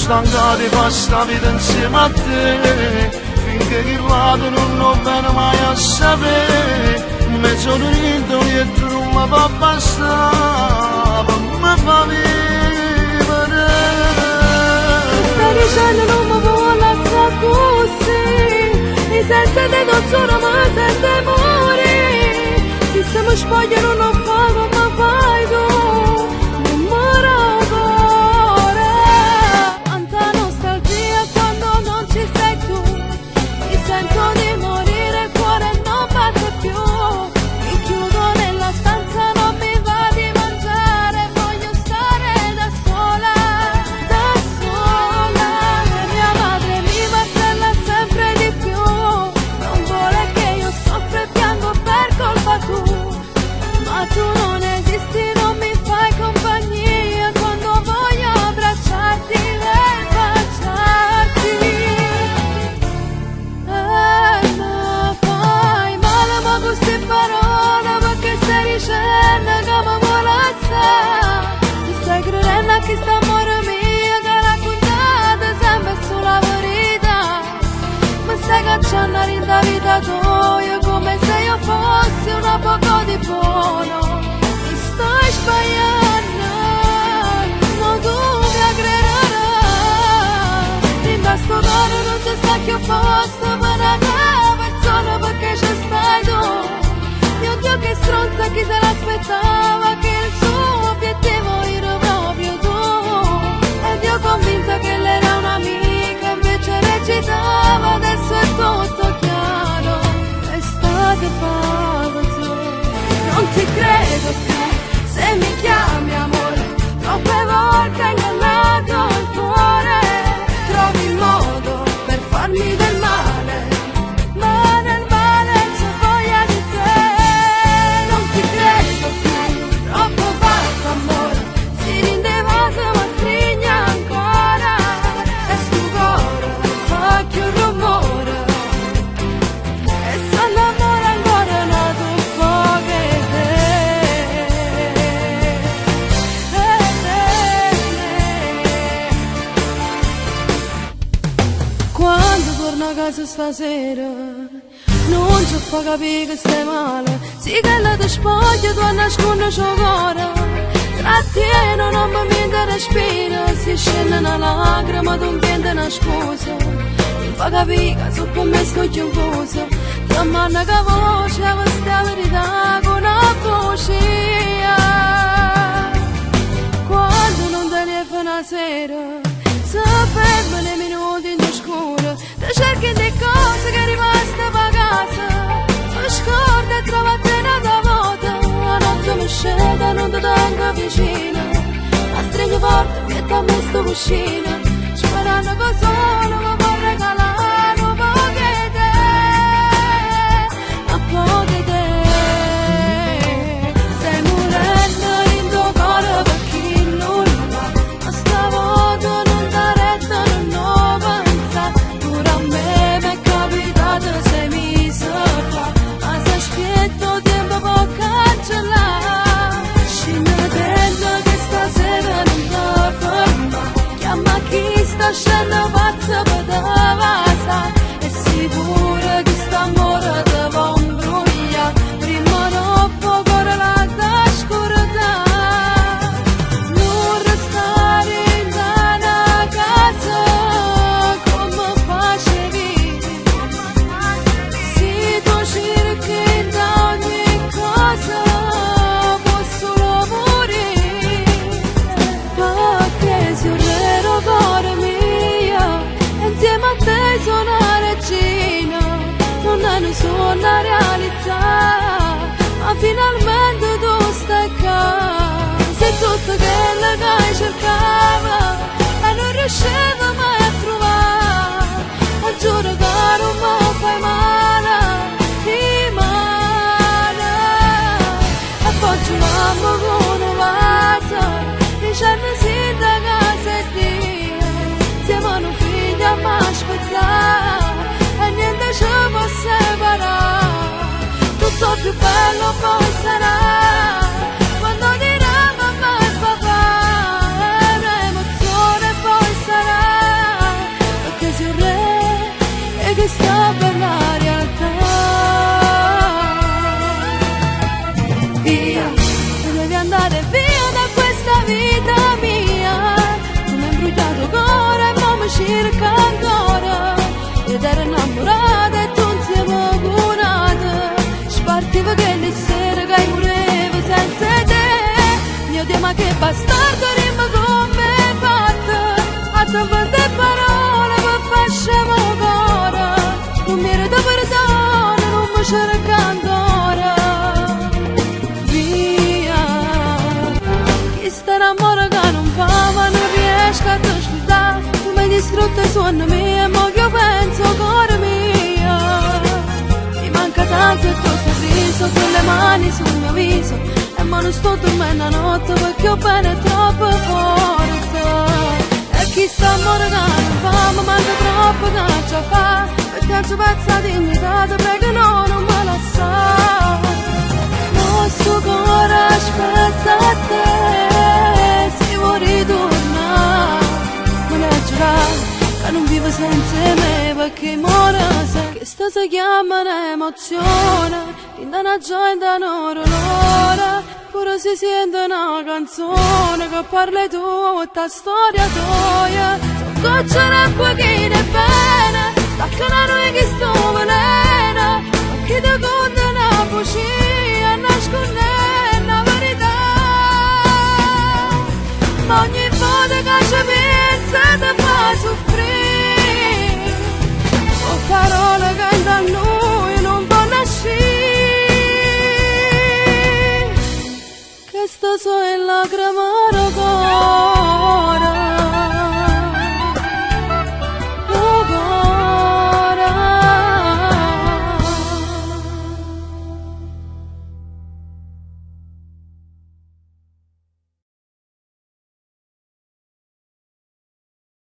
stanca di fare sta vita insieme a te, finché chi lato non ho bene mai a sapere, mi sono vinto e tu non mi fa bastare, per me fa vivere. Stai dicendo non mi vuole lasciare così, mi sente di non sono ma sente morire, se mi spogliano non fa come fai tu. Che sta amore mio che raccontate sempre sulla verità, mi stai cacciando a vita tua come se io fossi una poco di buono, mi stai sbagliando, ma tu mi aggrederai, in questo cuore non ti sta più posto per una persona perché ci stai tu, mio Dio che stronza chi se l'aspettava che il suo obiettivo era proprio tu. Io convinta che lei era un'amica, invece recitava, adesso è tutto chiaro, è stato fatto tu. Non ti credo più, se mi chiami amore, troppe volte hai ingannato il cuore, trovi il modo per farmi del male, ma nel male c'è voglia di te. Non ti credo più, troppo fatto amore, si rendeva se ma stringa ancora, e sto cuore fa più rumore, e se l'amore ancora nato fuoco te. Quando torno a casa stasera non ci fa capire che stai male, sì che la ti spoglia tu a nascondere il cuore, trattieno non mi mente respiro, si scende una lacrima tu chiedi una scusa, mi fa capire che su con me sto confuso, ti manna che voce questa verità con una voce, quando non telefona una sera si ferma nei minuti in oscuro, ti cerchi di cose che è rimasta a casa, mi scorda e trovate una volta, la notte mi scende non ti tengo vicino, la stringo forte e metto a me sto vicino, sperando che solo mi può regalare un po' di te, un po' di te. Stai morendo in tuo cuore per chi non lo fa, ma stavolta non ti retta, non ho pensato, pure a me mi è capitato, sei messo fa, ma se aspetto tempo può cancellare, scendendo che stasera non ti ferma, chiama chi sta scendendo pazzo per te vasa, è sicuro che sta amore te va imbrogliare, prima non può correre la scordare, non restare in una casa come facevi, se tu cerchi da ogni cosa può solo morire, perché sei un vero cuore mio, insieme a te sono una regina, non è nessuna realtà, ma finalmente tu stai qua, sei tutto quello che hai cercato e non riuscivo mai a trovare, ma giuro che non mi fai male, di male, e poi giurammo con un vaso, dicendo sì da casa e Dio, siamo un figlio a me aspettare, e niente ci può separare, tutto più bello poi sarà, quando dirà mamma e papà, l'emozione poi sarà. via, tu devi andare via da questa vita mia. Tu mi hai imbrugliato il cuore e non mi cerca ancora. Ed ero innamorata e tu insieme curata. Spartiva che le sere che morevo senza te. Mio Dio, ma che bastardo rimma come fatto. A tante parole per fasciamo cuore. Non mi ero da perdono, non mi cerca ancora. Via, chi sta innamora che non fa, ma non riesco a ascoltare. Tu mi hai distrutto i suoni miei e mo' che io penso cuore mio. Mi manca tanto il tuo sorriso, con le mani sul mio viso. E mo' non sto dormendo a notte perché ho bene troppo forte. E chi sta amore che non fa, mi manca troppo che ci fa. Perché ci pezza dignità, ti prego no, non me la sa. Ma sto cuore aspetta a te, se vuoi ritornare. Voglio giurare che non vivo senza me, perché muore se che sta si chiama un'emozione. Inda una gioia, inda un'ora, pure si sente una canzone che parla di tutta storia tua. Sono gocce d'acqua che ne bene, staccano noi che sto veleno, ma che ti conta una bugia, nasconde la verità. Ma ogni